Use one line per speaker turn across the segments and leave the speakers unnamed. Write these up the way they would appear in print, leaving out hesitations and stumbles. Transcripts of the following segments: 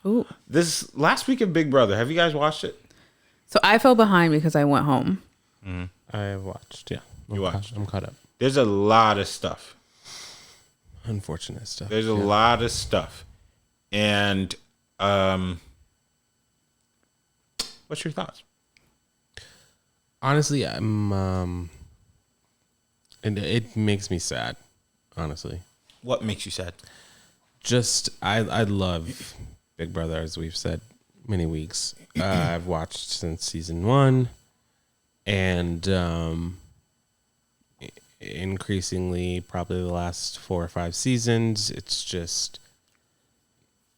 Ooh.
This last week of Big Brother, have you guys watched it?
So I fell behind because I went home.
I watched, yeah.
You watched.
I'm caught up.
There's a lot of stuff.
Unfortunate stuff.
There's a lot of stuff. And what's your thoughts?
Honestly, I'm and it makes me sad, honestly.
What makes you sad?
Just I love Big Brother, as we've said many weeks. I've watched since season 1, and increasingly probably the last 4 or 5 seasons, it's just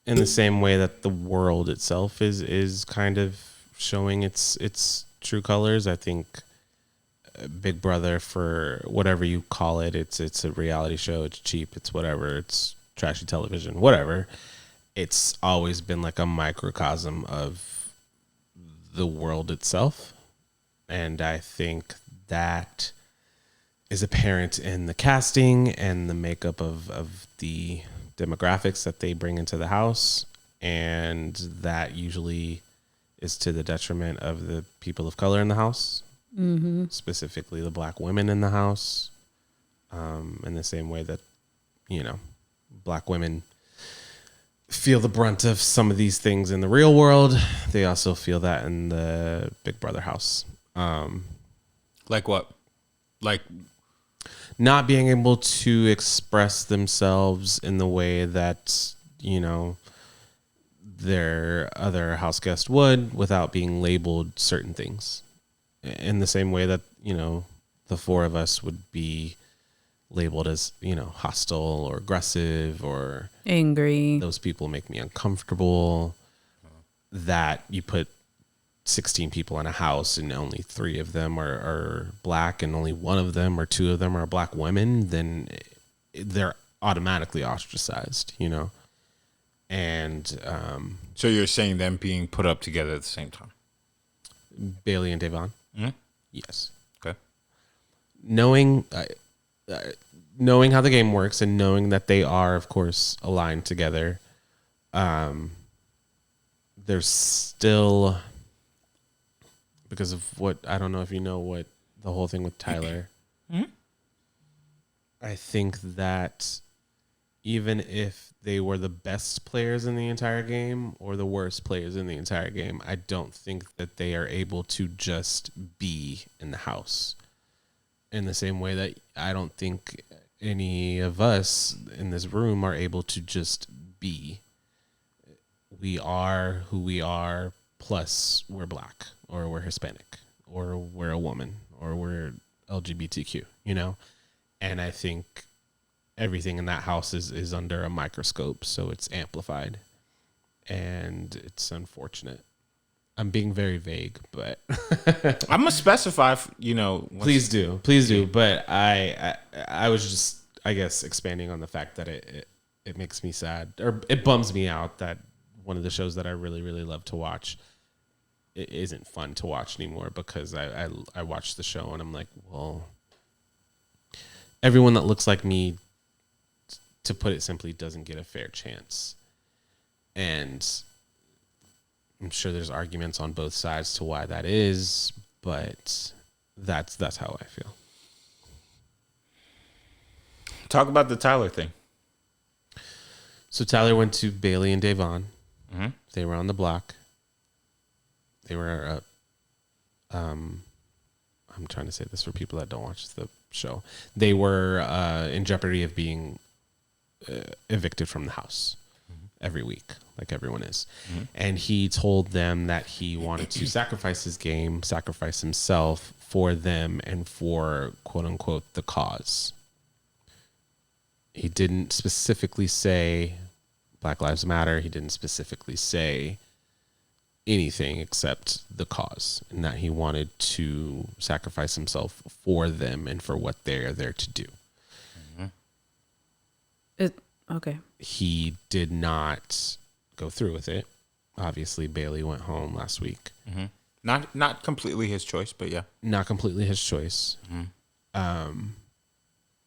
in the same way that the world itself is kind of showing its true colors. I think Big Brother, for whatever you call it, it's a reality show, it's cheap, it's whatever, it's trashy television, whatever. It's always been like a microcosm of the world itself. And I think that is apparent in the casting and the makeup of the demographics that they bring into the house. And that usually is to the detriment of the people of color in the house, specifically the black women in the house. In the same way that, black women feel the brunt of some of these things in the real world, they also feel that in the Big Brother house.
Like what? Like
not being able to express themselves in the way that, their other house guest would, without being labeled certain things. In the same way that, the 4 of us would be labeled as, hostile or aggressive or
angry.
Those people make me uncomfortable. That you put 16 people in a house and only 3 of them are black and only 1 of them or 2 of them are black women, then they're automatically ostracized, And
so you're saying them being put up together at the same time?
Bailey and Devon? Yes.
Okay.
Knowing how the game works and knowing that they are, of course, aligned together, there's still, because of what, I don't know if you know what the whole thing with Tyler. I think that even if they were the best players in the entire game or the worst players in the entire game, I don't think that they are able to just be in the house. In the same way that I don't think any of us in this room are able to just be. We are who we are, plus we're black, or we're Hispanic, or we're a woman, or we're LGBTQ, And I think everything in that house is under a microscope, so it's amplified. And it's unfortunate. I'm being very vague, but
I'm gonna specify.
Please do. But I was just, I guess, expanding on the fact that it makes me sad, or it bums me out that one of the shows that I really, really love to watch, it isn't fun to watch anymore, because I watch the show and I'm like, well, everyone that looks like me, to put it simply, doesn't get a fair chance. And I'm sure there's arguments on both sides to why that is, but that's how I feel.
Talk about the Tyler thing.
So Tyler went to Bailey and Devon. They were on the block. They were, I'm trying to say this for people that don't watch the show. They were in jeopardy of being evicted from the house every week, like everyone is. And he told them that he wanted to sacrifice his game, sacrifice himself for them and for, quote unquote, the cause. He didn't specifically say Black Lives Matter. He didn't specifically say anything except the cause, and that he wanted to sacrifice himself for them and for what they're there to do.
Okay.
He did not go through with it. Obviously, Bailey went home last week.
Not completely his choice, but yeah.
Not completely his choice. I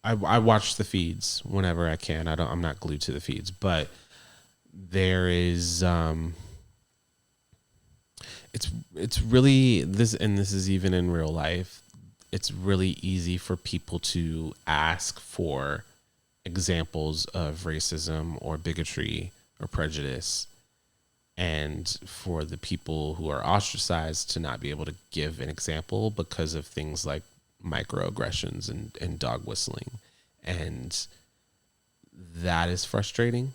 watch the feeds whenever I can. I'm not glued to the feeds, but there is it's really this, and this is even in real life, it's really easy for people to ask for examples of racism or bigotry or prejudice, and for the people who are ostracized to not be able to give an example because of things like microaggressions and dog whistling. And that is frustrating,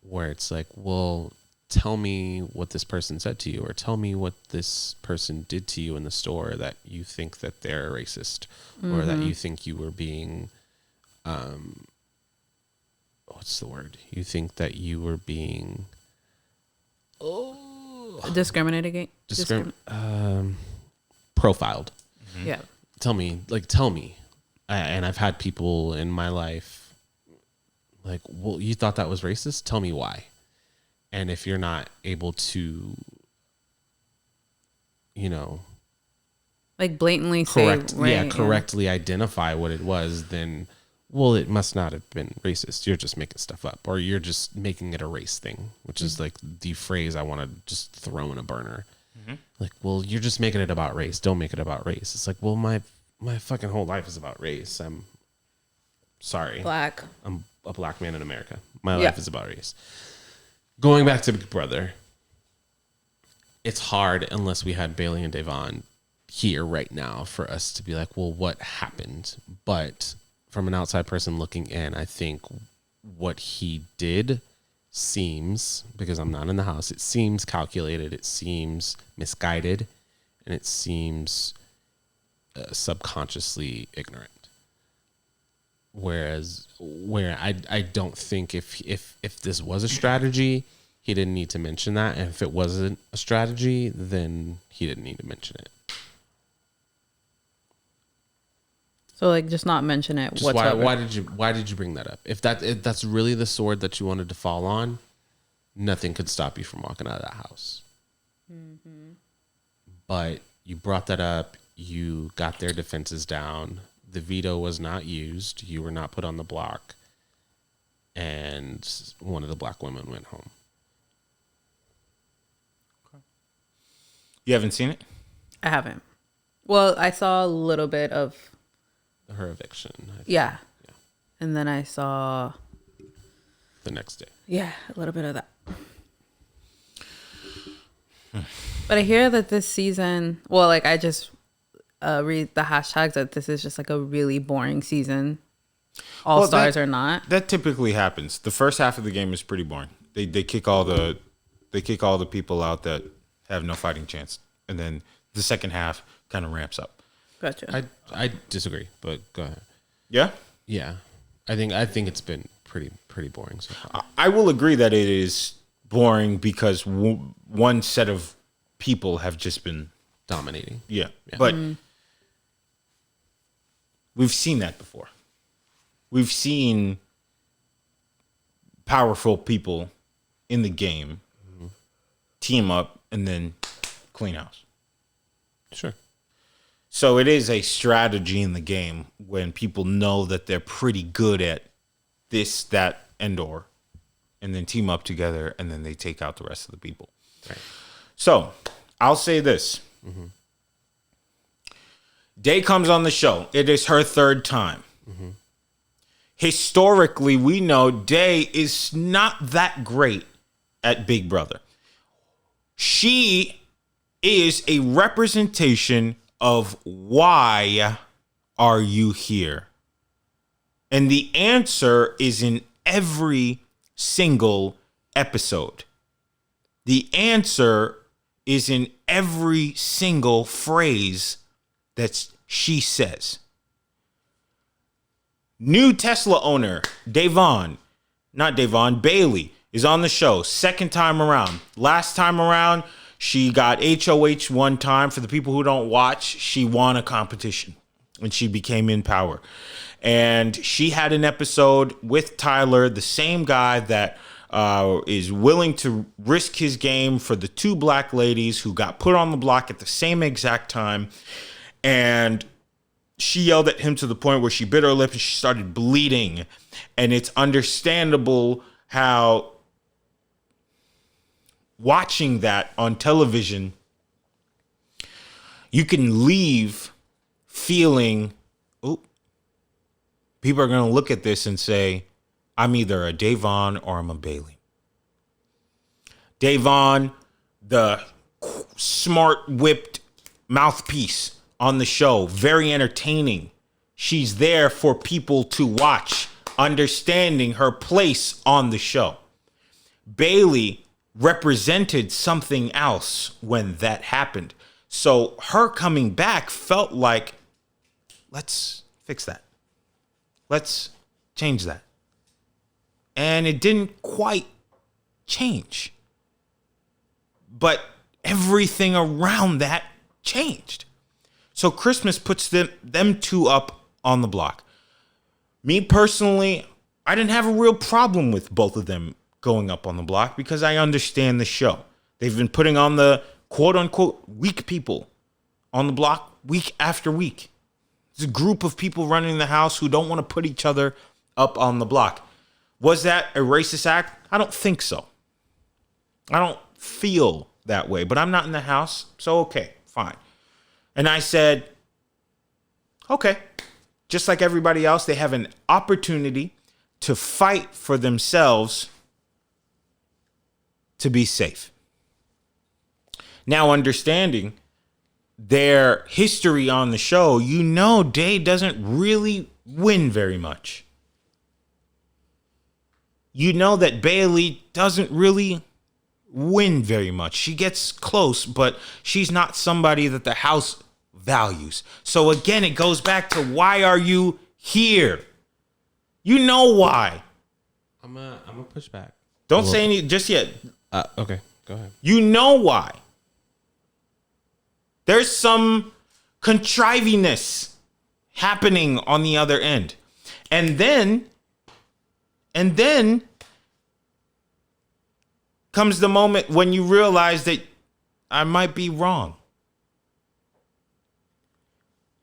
where it's like, well, tell me what this person said to you, or tell me what this person did to you in the store that you think that they're racist, or that you think you were being, what's the word? You think that you were being
Discriminated against?
Profiled.
Yeah.
Tell me. And I've had people in my life like, well, you thought that was racist? Tell me why. And if you're not able to,
Like blatantly
correctly identify what it was, then, well, it must not have been racist. You're just making stuff up, or you're just making it a race thing, which is like the phrase I want to just throw in a burner. Like, well, you're just making it about race. Don't make it about race. It's like, well, my fucking whole life is about race. I'm sorry.
Black.
I'm a black man in America. My life is about race. Going back to Big Brother, it's hard unless we had Bailey and Devon here right now for us to be like, well, what happened? But from an outside person looking in, I think what he did seems, because I'm not in the house, it seems calculated, it seems misguided, and it seems subconsciously ignorant. Where I don't think if this was a strategy, he didn't need to mention that. And if it wasn't a strategy, then he didn't need to mention it.
So like, just not mention it
Just
whatsoever.
why did you bring that up? If that's really the sword that you wanted to fall on, nothing could stop you from walking out of that house. But you brought that up. You got their defenses down. The veto was not used. You were not put on the block. And one of the black women went home.
You haven't seen it?
I haven't. Well, I saw a little bit of
Her eviction. I think.
yeah.
Yeah.
And then I saw
The next day.
a little bit of that. But I hear that this season, well, like I just read the hashtags that this is just like a really boring season. All stars or not.
That typically happens. The first half of the game is pretty boring. They kick all the people out that have no fighting chance, and then the second half kind of ramps up.
Gotcha.
I disagree, but go ahead.
Yeah?
Yeah. I think it's been pretty boring so far.
I will agree that it is boring because one set of people have just been
Dominating.
yeah. But we've seen that before. We've seen powerful people in the game team up and then clean house.
Sure.
So it is a strategy in the game when people know that they're pretty good at this, that, and/or, and then team up together and then they take out the rest of the people.
Right.
So I'll say this. Day comes on the show. It is her third time. Historically, we know Day is not that great at Big Brother. She is a representation of why are you here? And the answer is in every single episode. The answer is in every single phrase that she says. New Tesla owner, Bailey, is on the show. Second time around. Last time around, she got HOH one time. For the people who don't watch, she won a competition and she became in power. And she had an episode with Tyler, the same guy that is willing to risk his game for the two black ladies who got put on the block at the same exact time. And she yelled at him to the point where she bit her lip and she started bleeding. And it's understandable how watching that on television, you can leave feeling, oh, people are going to look at this and say, I'm either a Davon or I'm a Bailey. Davon, the smart whipped mouthpiece on the show, very entertaining. She's there for people to watch, understanding her place on the show. Bailey represented something else when that happened. So her coming back felt like, let's fix that. Let's change that. And it didn't quite change. But everything around that changed. So Christmas puts them two up on the block. Me personally, I didn't have a real problem with both of them going up on the block because I understand the show. They've been putting on the quote unquote weak people on the block week after week. It's a group of people running the house who don't want to put each other up on the block. Was that a racist act? I don't think so. I don't feel that way, but I'm not in the house, so okay, fine. And I said, okay, just like everybody else, they have an opportunity to fight for themselves to be safe. Now, understanding their history on the show, you know Day doesn't really win very much. You know that Bailey doesn't really win very much. She gets close, but she's not somebody that the house values. So again, it goes back to, why are you here? You know why.
I'm gonna push back.
Don't say any just yet.
Okay, go ahead.
You know why. There's some contriviness happening on the other end. And then comes the moment when you realize that I might be wrong.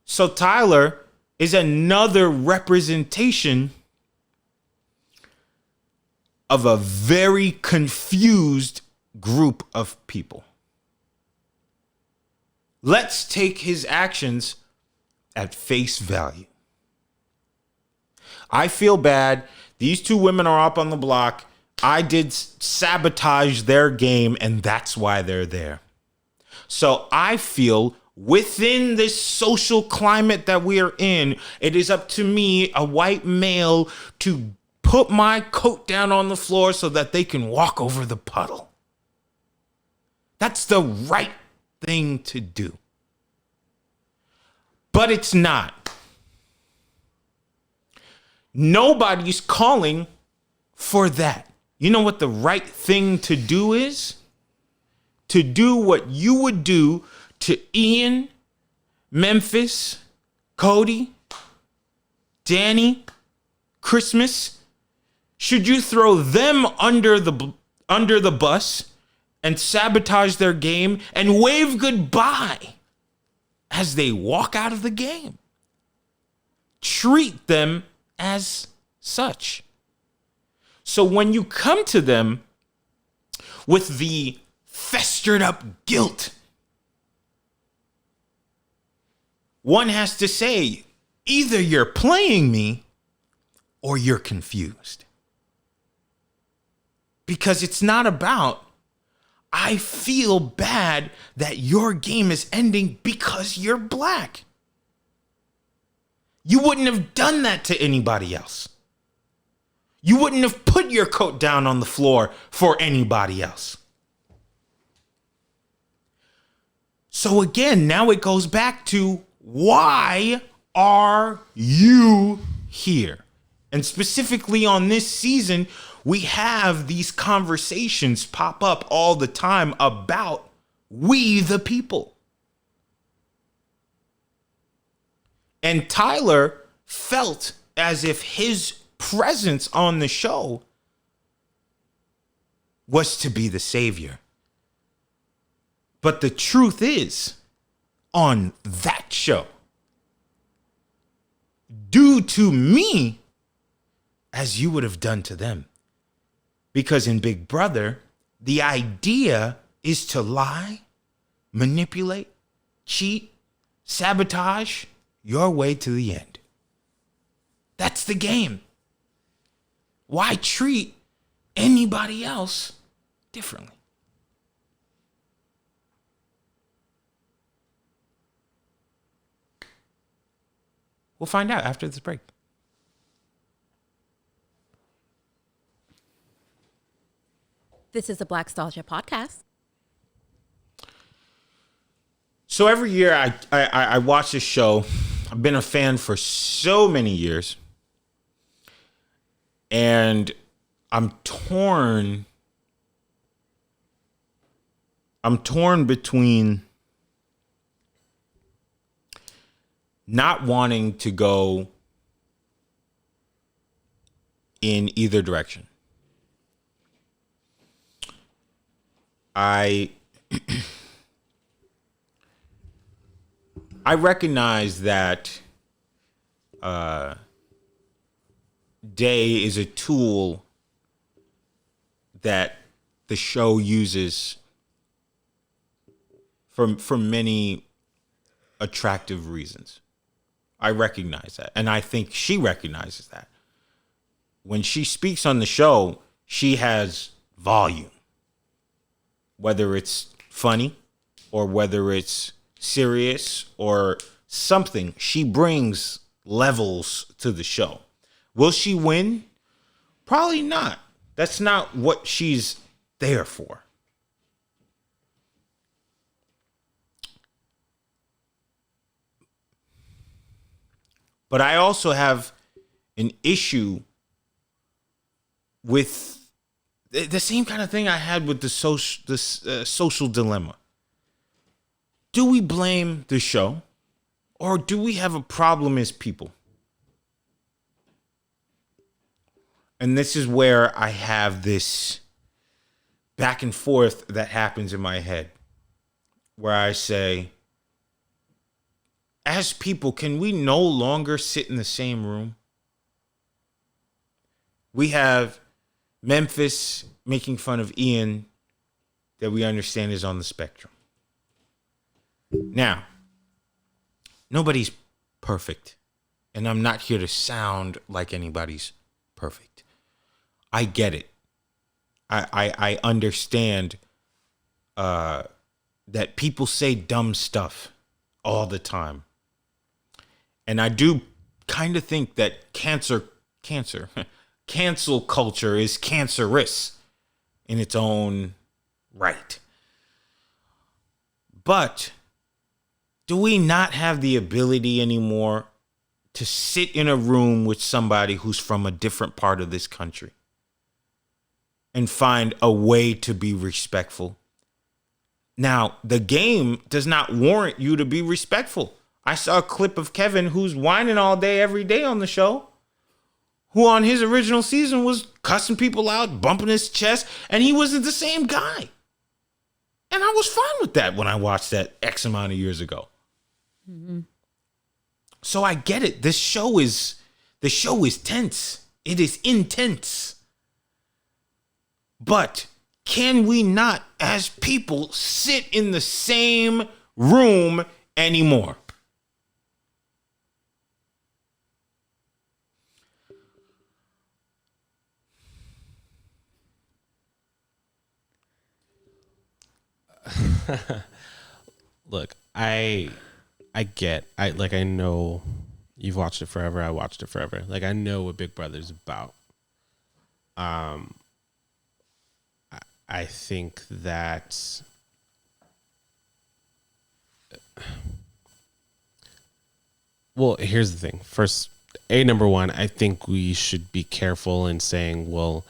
So Tyler is another representation of a very confused group of people. Let's take his actions at face value. I feel bad. These two women are up on the block. I did sabotage their game, and that's why they're there. So I feel within this social climate that we are in, it is up to me, a white male, to put my coat down on the floor so that they can walk over the puddle. That's the right thing to do. But it's not. Nobody's calling for that. You know what the right thing to do is? To do what you would do to Ian, Memphis, Cody, Danny, Christmas. Should you throw them under the bus and sabotage their game and wave goodbye as they walk out of the game? Treat them as such. So when you come to them with the festered up guilt, one has to say, either you're playing me or you're confused. Because it's not about, I feel bad that your game is ending because you're black. You wouldn't have done that to anybody else. You wouldn't have put your coat down on the floor for anybody else. So again, now it goes back to, why are you here? And specifically on this season, we have these conversations pop up all the time about we the people. And Tyler felt as if his presence on the show was to be the savior. But the truth is, on that show, do to me as you would have done to them. Because in Big Brother, The idea is to lie, manipulate, cheat, sabotage your way to the end. That's the game. Why treat anybody else differently? We'll find out after this break.
This is a Blackstalgia podcast.
So every year I watch this show. I've been a fan for so many years. And I'm torn. I'm torn between not wanting to go in either direction. I recognize that Day is a tool that the show uses for many attractive reasons. I recognize that. And I think she recognizes that. When she speaks on the show, she has volume. Whether it's funny or whether it's serious or something, she brings levels to the show. Will she win? Probably not. That's not what she's there for. But I also have an issue with the same kind of thing I had with the social dilemma. Do we blame the show, or do we have a problem as people? And this is where I have this back and forth that happens in my head, where I say, as people, can we no longer sit in the same room? We have Memphis making fun of Ian that we understand is on the spectrum. Now, nobody's perfect, and I'm not here to sound like anybody's perfect. I get it. I understand that people say dumb stuff all the time. And I do kind of think that cancel culture is cancerous in its own right. But do we not have the ability anymore to sit in a room with somebody who's from a different part of this country and find a way to be respectful? Now, the game does not warrant you to be respectful. I saw a clip of Kevin who's whining all day, every day on the show, who on his original season was cussing people out, bumping his chest, and he wasn't the same guy. And I was fine with that when I watched that X amount of years ago. Mm-hmm. So I get it. The show is tense. It is intense. But can we not, as people, sit in the same room anymore?
Look, I know you've watched it forever. I watched it forever. Like, I know what Big Brother's about. I think that well, here's the thing. First, number one, I think we should be careful in saying, well,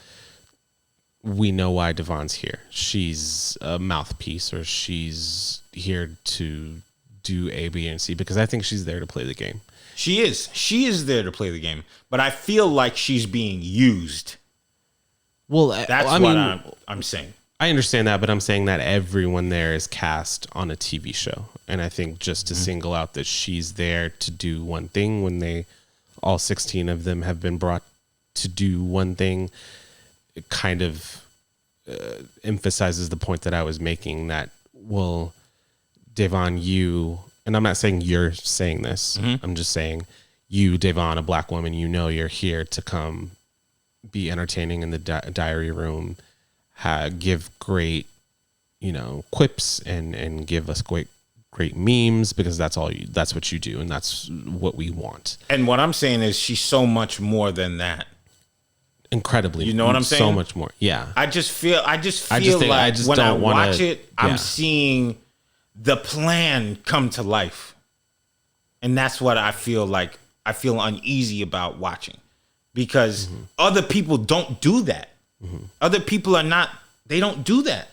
we know why Devon's here. She's a mouthpiece, or she's here to do A, B, and C, because I think she's there to play the game.
She is. She is there to play the game, but I feel like she's being used.
Well,
that's what I'm saying.
I understand that, but I'm saying that everyone there is cast on a TV show, and I think just to single out that she's there to do one thing when all 16 of them have been brought to do one thing, it kind of emphasizes the point that I was making that, well, Devon, you, and I'm not saying you're saying this, I'm just saying you, Devon, a black woman, you're here to come be entertaining in the diary room, give great, quips and give us great memes, because that's what you do, and that's what we want.
And what I'm saying is she's so much more than that.
Incredibly.
You know what I'm saying?
So much more. Yeah.
I just feel like when I watch it, I'm seeing the plan come to life. And that's what I feel like. I feel uneasy about watching, because other people don't do that. Other people they don't do that.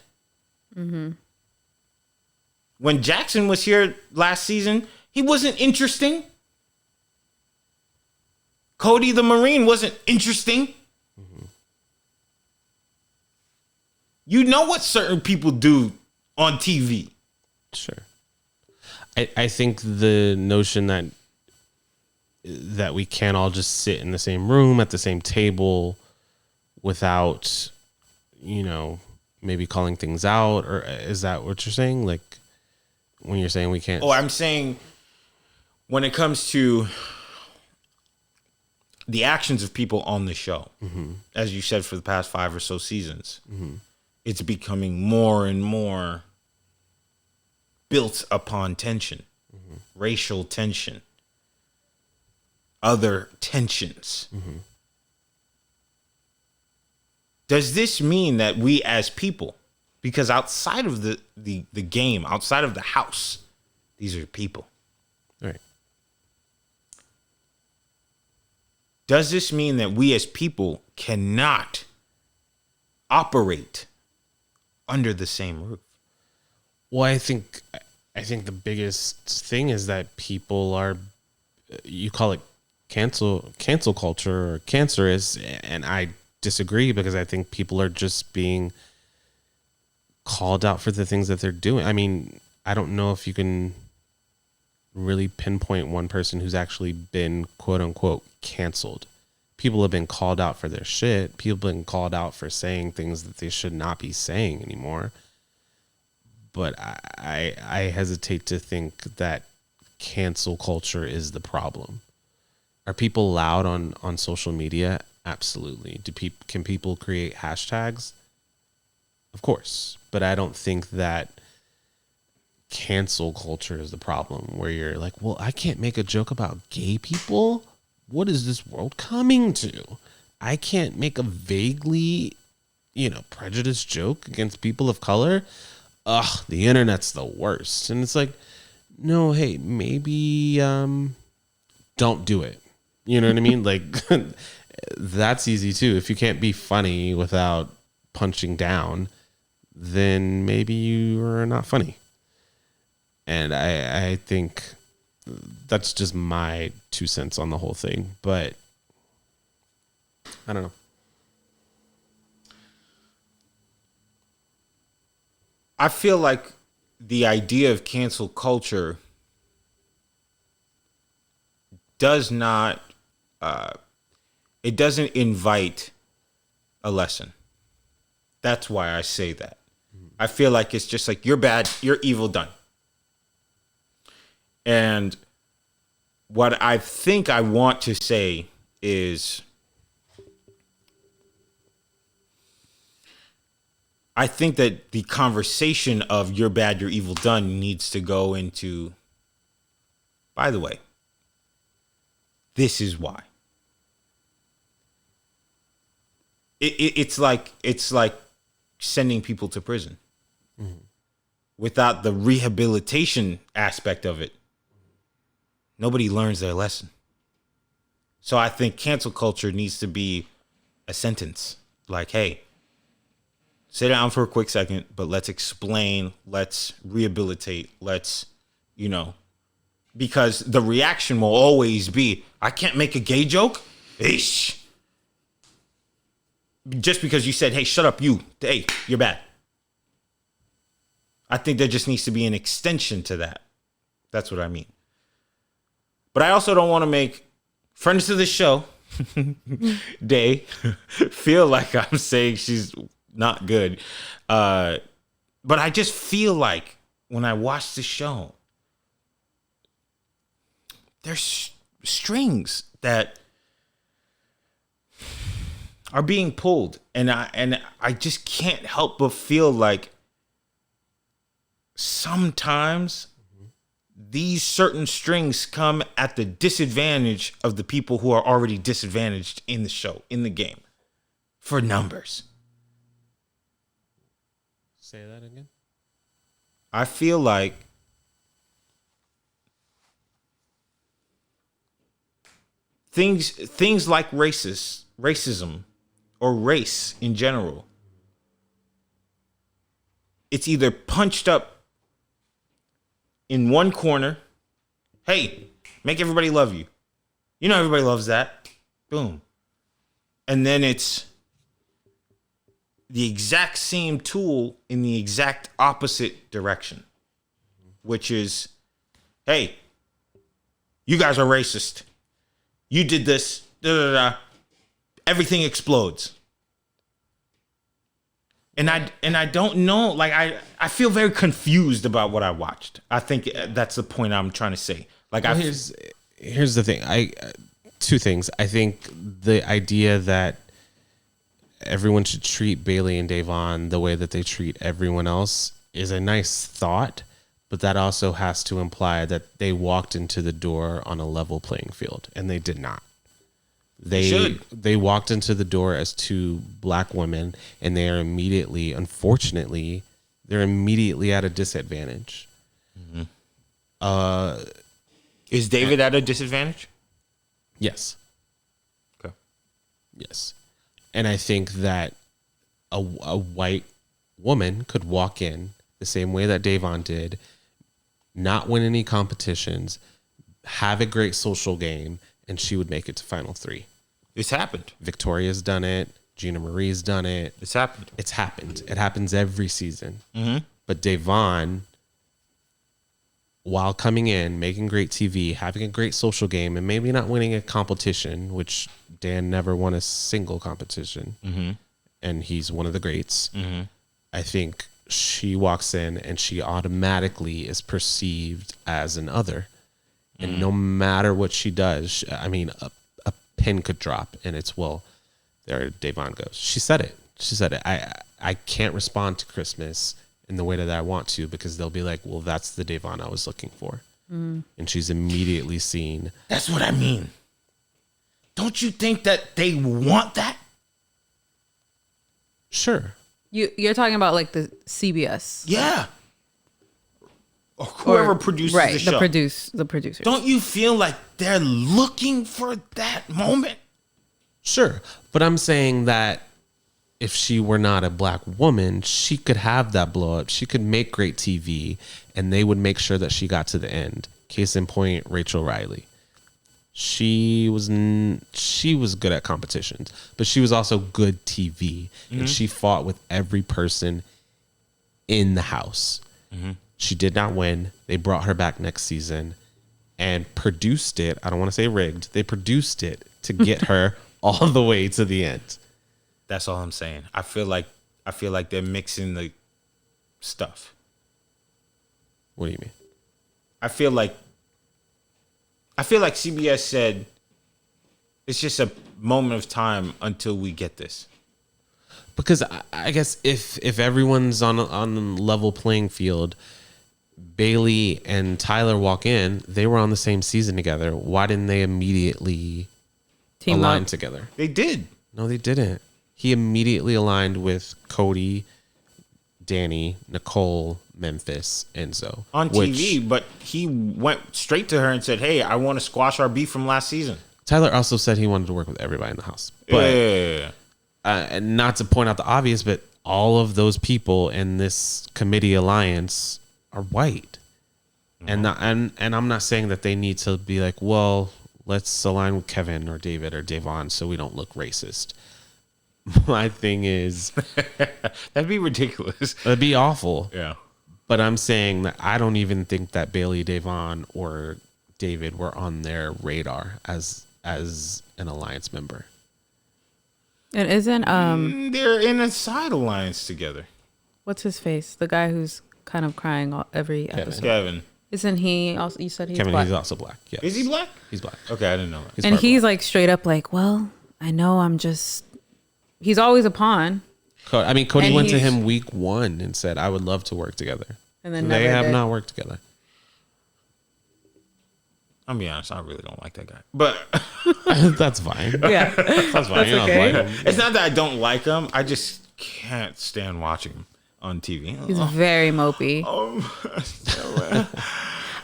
When Jackson was here last season, he wasn't interesting. Cody the Marine wasn't interesting. You know what certain people do on TV.
Sure. I think the notion that we can't all just sit in the same room at the same table without, maybe calling things out, or is that what you're saying? Like when you're saying we can't?
Oh, I'm saying when it comes to the actions of people on the show, as you said, for the past 5 or so seasons, it's becoming more and more built upon tension, racial tension, other tensions. Does this mean that we as people, because outside of the game, outside of the house, these are people.
Right.
Does this mean that we as people cannot operate under the same roof?
Well, I think the biggest thing is that people are, you call it cancel culture or cancerous, and I disagree, because I think people are just being called out for the things that they're doing. I mean, I don't know if you can really pinpoint one person who's actually been quote unquote canceled. People have been called out for their shit. People have been called out for saying things that they should not be saying anymore. But I hesitate to think that cancel culture is the problem. Are people loud on social media? Absolutely. Can people create hashtags? Of course. But I don't think that cancel culture is the problem, where you're like, well, I can't make a joke about gay people. What is this world coming to? I can't make a vaguely, prejudiced joke against people of color. Ugh, the internet's the worst. And it's like, no, hey, maybe don't do it. You know what I mean? Like, that's easy too. If you can't be funny without punching down, then maybe you are not funny. And I think that's just my 2 cents on the whole thing. But I don't know.
I feel like the idea of cancel culture does not, it doesn't invite a lesson. That's why I say that. I feel like it's just like, you're bad, you're evil, done. And what I think I want to say is, I think that the conversation of you're bad, you're evil, done needs to go into, by the way, this is why. It's like sending people to prison without the rehabilitation aspect of it. Nobody learns their lesson. So I think cancel culture needs to be a sentence like, hey, sit down for a quick second, but let's explain, let's rehabilitate, let's, because the reaction will always be, I can't make a gay joke? Eesh. Just because you said, hey, shut up, hey, you're bad. I think there just needs to be an extension to that. That's what I mean. But I also don't want to make friends to the show, Day, feel like I'm saying she's not good. But I just feel like when I watch the show, there's strings that are being pulled, and I just can't help but feel like sometimes these certain strings come at the disadvantage of the people who are already disadvantaged in the show, in the game, for numbers.
Say that again.
I feel like things like racism, or race in general, it's either punched up in one corner. Hey, make everybody love you. You know everybody loves that. Boom. And then it's the exact same tool in the exact opposite direction, which is, hey, you guys are racist. You did this. Da, da, da. Everything explodes. And I don't know, like I feel very confused about what I watched. I think that's the point I'm trying to say. Like,
well, here's the thing. Two things. I think the idea that everyone should treat Bailey and Davon the way that they treat everyone else is a nice thought, but that also has to imply that they walked into the door on a level playing field, and they did not. They walked into the door as two black women, and they are immediately, unfortunately, they're immediately at a disadvantage.
Mm-hmm. Is David at a disadvantage?
Yes.
Okay.
Yes. And I think that a white woman could walk in the same way that Davon did, not win any competitions, have a great social game, and she would make it to Final Three.
It's happened.
Victoria's done it. Gina Marie's done it.
It's happened.
It's happened. It happens every season.
Mm-hmm.
But Davon, while coming in, making great TV, having a great social game, and maybe not winning a competition, which Dan never won a single competition,
mm-hmm.
and he's one of the greats,
mm-hmm.
I think she walks in and she automatically is perceived as an other. And no matter what she does, I mean, a pin could drop and it's, well, there Davon goes. She said it. I can't respond to Christmas in the way that I want to, because they'll be like, well, that's the Davon I was looking for. And she's immediately seen.
That's what I mean. Don't you think that they want that?
Sure.
You're talking about like the CBS.
Yeah. Or whoever produces the show.
The producers.
Don't you feel like they're looking for that moment?
Sure. But I'm saying that if she were not a black woman, she could have that blow up. She could make great TV, and they would make sure that she got to the end. Case in point, Rachel Riley. She was good at competitions, but she was also good TV, and she fought with every person in the house. Mm-hmm. She did not win. They brought her back next season and produced it. I don't want to say rigged. They produced it to get her all the way to the end.
That's all I'm saying. I feel like they're mixing the stuff.
What do you mean?
I feel like CBS said it's just a moment of time until we get this.
Because I guess if everyone's on a level playing field, Bailey and Tyler walk in, they were on the same season together. Why didn't they immediately align together?
They did.
No, they didn't. He immediately aligned with Cody, Danny, Nicole, Memphis, Enzo.
On TV, but he went straight to her and said, hey, I want to squash our beef from last season.
Tyler also said he wanted to work with everybody in the house. But,
yeah.
And not to point out the obvious, but all of those people in this committee alliance are white. Mm-hmm. And I'm not saying that they need to be like, well, let's align with Kevin or David or Davon so we don't look racist. My thing is,
that'd be ridiculous.
That'd be awful.
Yeah.
But I'm saying that I don't even think that Bailey, Davon, or David were on their radar as an alliance member.
And isn't
They're in a side alliance together.
what's his face? The guy who's kind of crying every episode.
Kevin.
Isn't he also? You said he's
Kevin,
black.
he's also black. Yes.
Is he black?
He's black.
Okay, I didn't know that.
And
part
he's
black.
like straight up like, well, I know I'm just. He's always a pawn.
I mean, Cody
And
went to
he's-
him week 1 and said, "I would love to work together."
And then
they
never
have
did.
not worked together.
I'm be honest, I really don't like that guy. But
That's fine.
Yeah.
That's fine. You're not
okay.
blaming him.
it's not that I don't like him. I just can't stand watching him on TV.
He's very mopey.
Oh,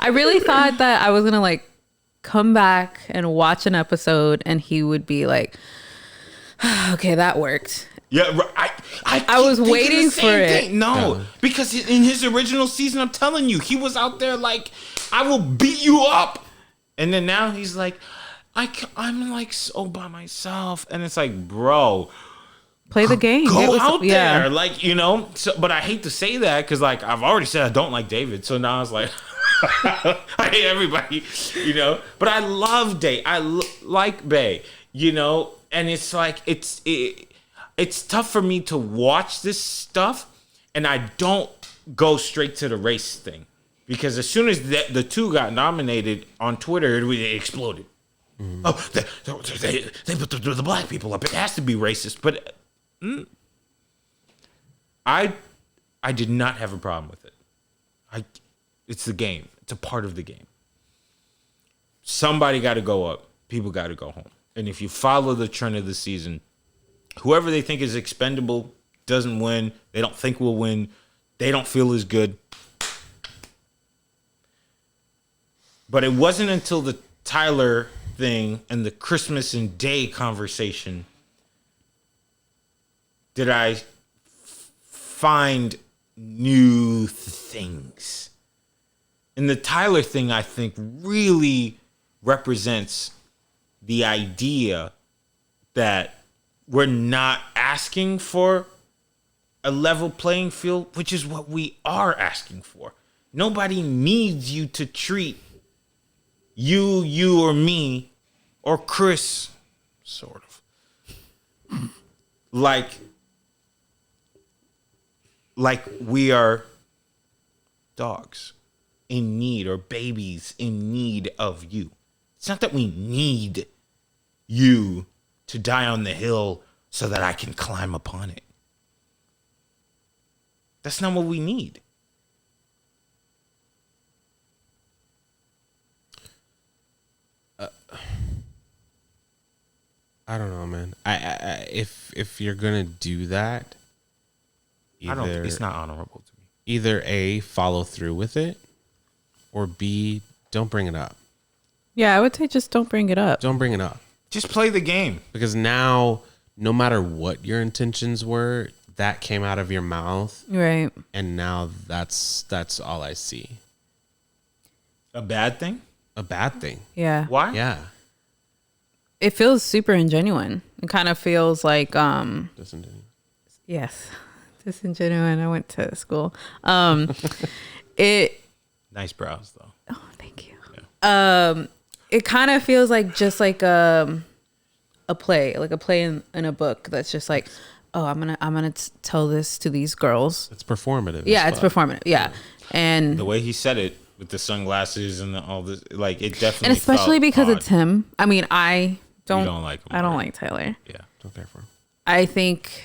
I really thought that I was gonna like come back and watch an episode and he would be like, okay, that worked.
yeah, I
I was
keep thinking
waiting
the
for
same
it.
thing. No, because in his original season, I'm telling you, he was out there like, I will beat you up. And then now he's like, I'm like so by myself. And it's like, bro,
Play the game.
go out
yeah.
there. Like, you know, so, but I hate to say that because like I've already said I don't like David. So now it's like, I hate everybody, you know, but I love Day. Like Bay, you know, and it's like, it's tough for me to watch this stuff and I don't go straight to the race thing. Because as soon as the two got nominated on Twitter, it exploded. Oh, they put the black people up. It has to be racist. But I did not have a problem with it. It's the game. It's a part of the game. Somebody got to go up. People got to go home. And if you follow the trend of the season, whoever they think is expendable doesn't win. They don't think will win. They don't feel as good. But it wasn't until the Tyler thing and the Christmas and Day conversation did I find new things. And the Tyler thing, I think, really represents the idea that we're not asking for a level playing field, which is what we are asking for. Nobody needs you to treat you or me or Chris, sort of, like we are dogs in need or babies in need of you. It's not that we need you to die on the hill so that I can climb upon it. That's not what we need.
I don't know, man. I if you're gonna do that,
It's not honorable to me.
either A, follow through with it, or B, don't bring it up.
Yeah, I would say just don't bring it up.
Don't bring it up.
Just play the game.
Because now, no matter what your intentions were, that came out of your mouth,
Right.
and now that's all I see.
A bad thing?
A bad thing.
Yeah.
Why?
Yeah.
It feels super ingenuine. It kind of feels like
Disingenuous.
yes. Disingenuine. I went to school. It
Nice brows, though.
oh, thank you. It kind of feels like just like a play, like a play in a book that's just like, oh, I'm gonna tell this to these girls.
It's performative.
Yeah,
as
it's
fuck.
performative. Yeah, and
The way he said it with the sunglasses and all this, like, it definitely.
and especially
felt
because
odd.
it's him. I mean, I don't
like him,
I don't
right?
like Tyler.
Yeah.
Don't care for him.
I think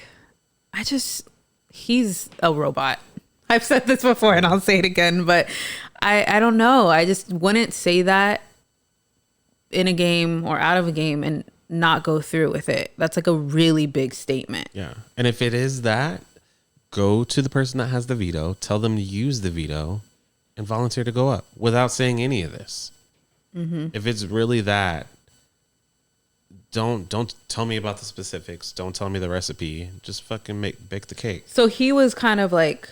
he's a robot. I've said this before and I'll say it again, but I don't know. I just wouldn't say that in a game or out of a game and not go through with it. That's like a really big statement.
Yeah. And if it is that, go to the person that has the veto, tell them to use the veto, and volunteer to go up without saying any of this.
Mm-hmm.
If it's really that, don't tell me about the specifics. Don't tell me the recipe. Just fucking bake the cake.
So he was kind of like,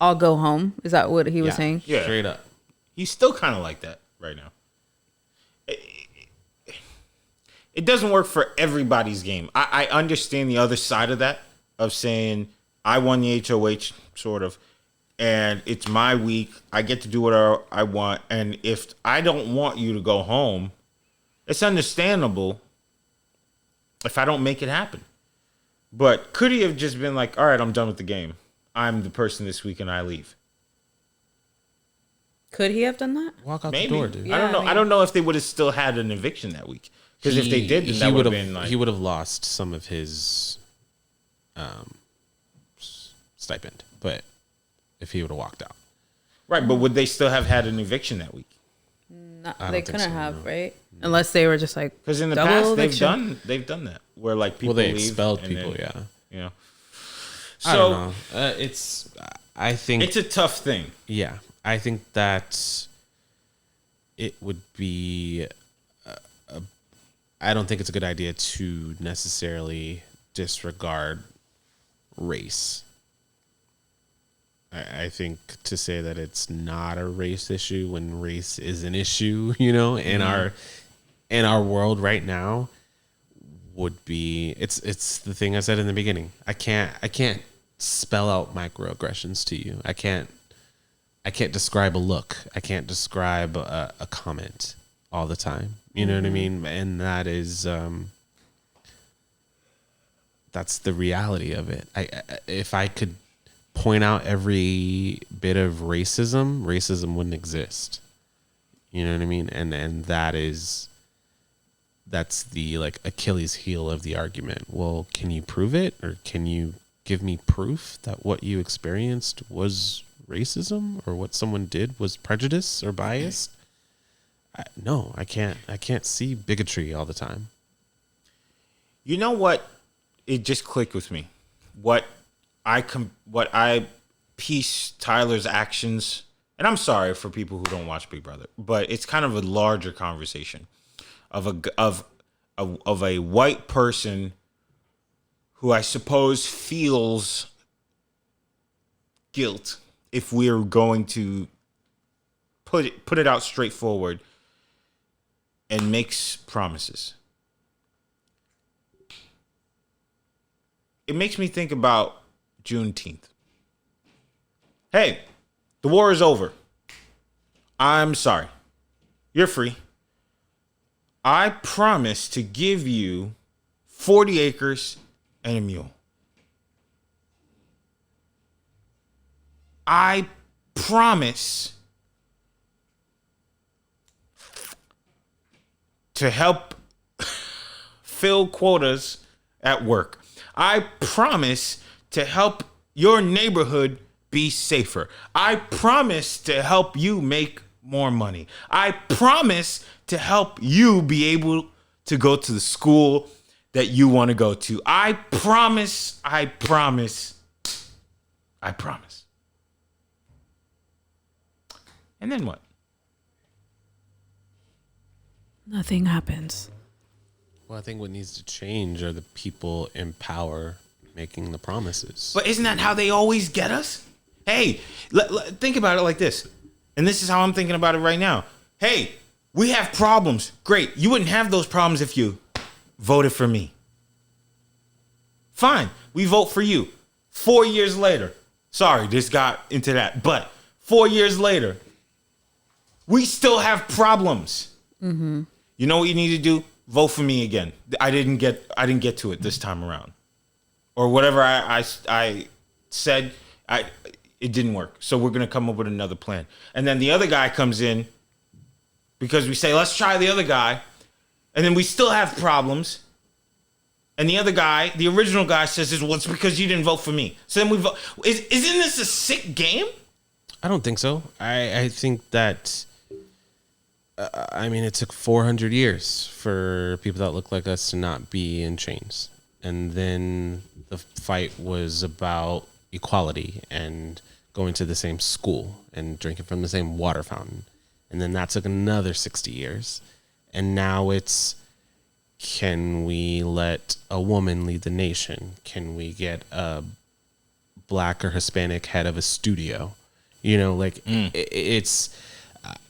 I'll go home. Is that what he was saying?
Yeah.
Straight up.
He's still kind of like that right now. It doesn't work for everybody's game. I understand the other side of that, of saying, I won the HOH, sort of, and it's my week. I get to do whatever I want. And if I don't want you to go home, it's understandable if I don't make it happen. But could he have just been like, all right, I'm done with the game. I'm the person this week and I leave.
Could he have done that?
Walk out
Maybe.
the door, dude.
I don't know.
Yeah, I mean-
I don't know if they would have still had an eviction that week. Because if they did, then that would have been like...
He would have lost some of his stipend, but if he would have walked out.
Right, but would they still have had an eviction that week?
No,
don't
they
think
couldn't
so,
have,
no.
right? Unless they were just like
Because in the
double
past
eviction.
they've done that where like people
Well, they
leave
expelled
and
people,
then,
yeah.
You know,
I don't
so
know. I think
it's a tough thing.
yeah, I think that it would be. I don't think it's a good idea to necessarily disregard race. I think to say that it's not a race issue when race is an issue, you know, in our world right now would be it's the thing I said in the beginning. I can't spell out microaggressions to you. I can't describe a look. I can't describe a comment all the time. You know what I mean? And that is that's the reality of it. If I could point out every bit of racism wouldn't exist. You know what I mean? And that's the like Achilles heel of the argument. Well, can you prove it, or can you give me proof that what you experienced was racism, or what someone did was prejudice or bias? No, I can't see bigotry all the time.
You know what? It just clicked with me. What I piece Tyler's actions, and I'm sorry for people who don't watch Big Brother, but it's kind of a larger conversation of a white person who I suppose feels guilt if we're going to put it out straightforward, and makes promises. It makes me think about Juneteenth. Hey, the war is over. I'm sorry. You're free. I promise to give you 40 acres and a mule. I promise to help fill quotas at work. I promise to help your neighborhood be safer. I promise to help you make more money. I promise to help you be able to go to the school that you want to go to. I promise. I promise. I promise. And then what?
Nothing happens.
Well, I think what needs to change are the people in power making the promises.
But isn't that how they always get us? Hey, think about it like this. And this is how I'm thinking about it right now. Hey, we have problems. Great. You wouldn't have those problems if you voted for me. Fine. We vote for you. 4 years later. Sorry, this got into that. But 4 years later, we still have problems. Mm-hmm. You know what you need to do? Vote for me again. I didn't get to it this time around. Or whatever I said, it didn't work. So we're going to come up with another plan. And then the other guy comes in because we say, let's try the other guy. And then we still have problems. And the other guy, the original guy says, well, it's because you didn't vote for me. So then we vote. Isn't this a sick game?
I don't think so. I think that, it took 400 years for people that look like us to not be in chains. And then the fight was about equality and going to the same school and drinking from the same water fountain. And then that took another 60 years. And now it's, can we let a woman lead the nation? Can we get a black or Hispanic head of a studio? You know, like it's,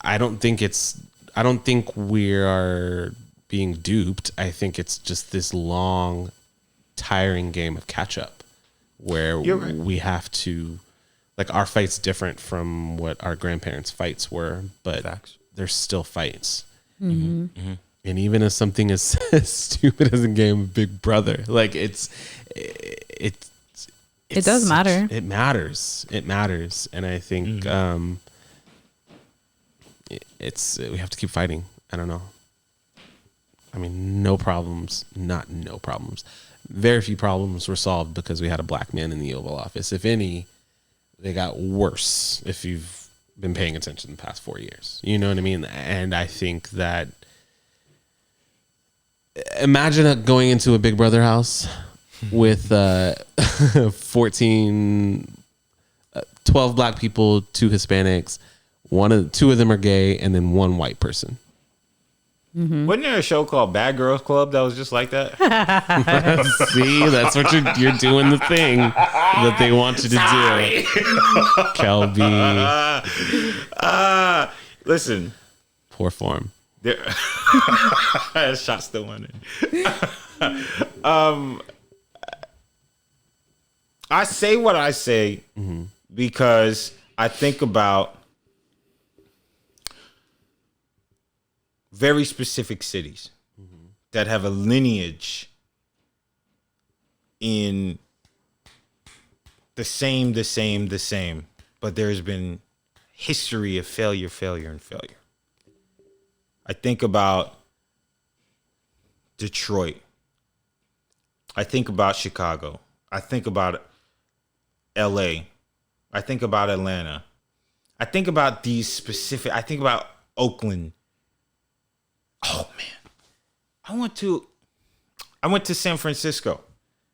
I don't think we are being duped. I think it's just this long, tiring game of catch up where
right.
we have to, like, our fight's different from what our grandparents' fights were, but
Facts.
they're still fights.
Mm-hmm.
And even as something as stupid as a game of Big Brother, like it's
it does matter.
It matters. It matters. And I think we have to keep fighting. I don't know. I mean, no problems. Very few problems were solved because we had a black man in the Oval Office. If any, they got worse if you've been paying attention the past 4 years. You know what I mean? And I think that imagine going into a Big Brother house with 12 black people, 2 Hispanics, two of them are gay, and then 1 white person.
Mm-hmm. Wasn't there a show called Bad Girls Club that was just like that?
See, that's what you're doing the thing that they want you to do. Kelby.
Listen.
Poor form.
Shot still went in. I say what I say because I think about very specific cities that have a lineage in the same, but there's been history of failure. I think about Detroit. I think about Chicago. I think about LA. I think about Atlanta. I think about I think about Oakland. Oh man. I went to San Francisco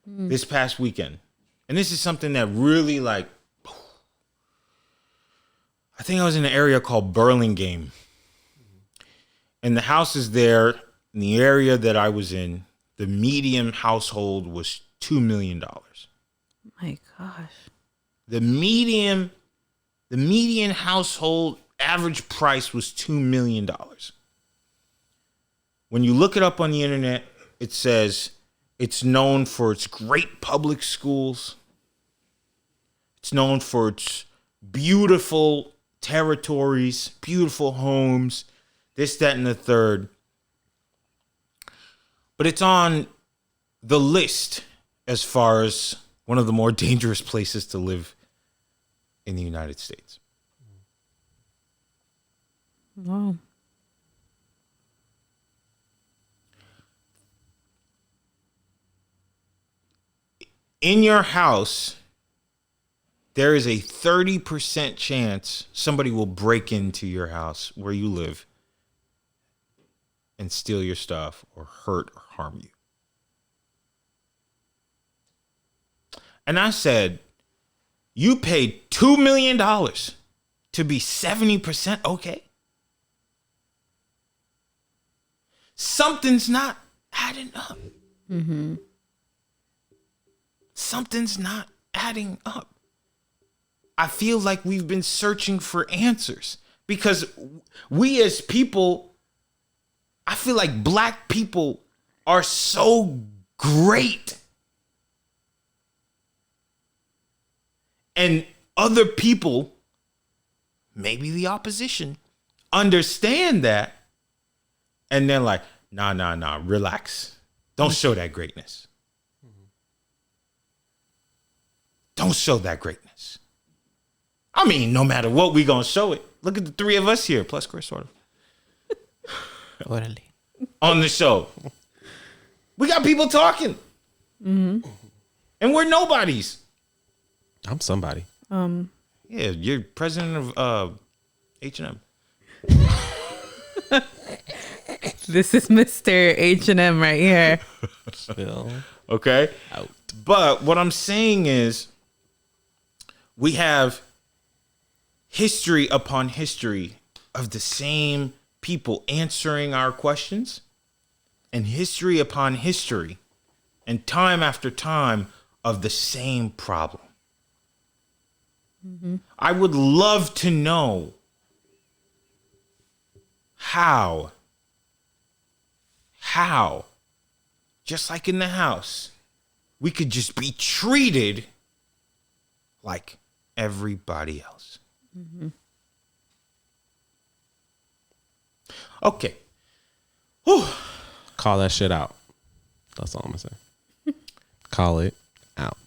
this past weekend. And this is something that really I think I was in an area called Burlingame. And the houses there in the area that I was in, the median household was $2 million.
My gosh.
The median household average price was $2 million. When you look it up on the internet, it says it's known for its great public schools. It's known for its beautiful territories, beautiful homes, this, that, and the third. But it's on the list as far as one of the more dangerous places to live in the United States.
Wow.
In your house, there is a 30% chance somebody will break into your house where you live and steal your stuff or hurt or harm you. And I said, you paid $2 million to be 70% okay? Something's not adding up.
Mm-hmm.
Something's not adding up. I feel like we've been searching for answers because we as people, I feel like black people are so great. And other people, maybe the opposition, understand that. And they're like, nah, relax. Don't show that greatness. Don't show that greatness. I mean, no matter what, we gonna show it. Look at the 3 of us here, plus Chris, sort of. On the show. We got people talking. Mm-hmm. And we're nobodies.
I'm somebody.
Yeah, you're president of H&M.
This is Mr. H&M right here.
Still.
Okay?
Out.
But what I'm saying is we have history upon history of the same people answering our questions, and history upon history and time after time of the same problem. Mm-hmm. I would love to know how, just like in the house, we could just be treated like everybody else. Mm-hmm. Okay. Whew.
Call that shit out. That's all I'm gonna say. Call it out.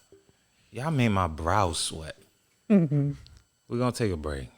Y'all made my brow sweat. We're gonna take a break.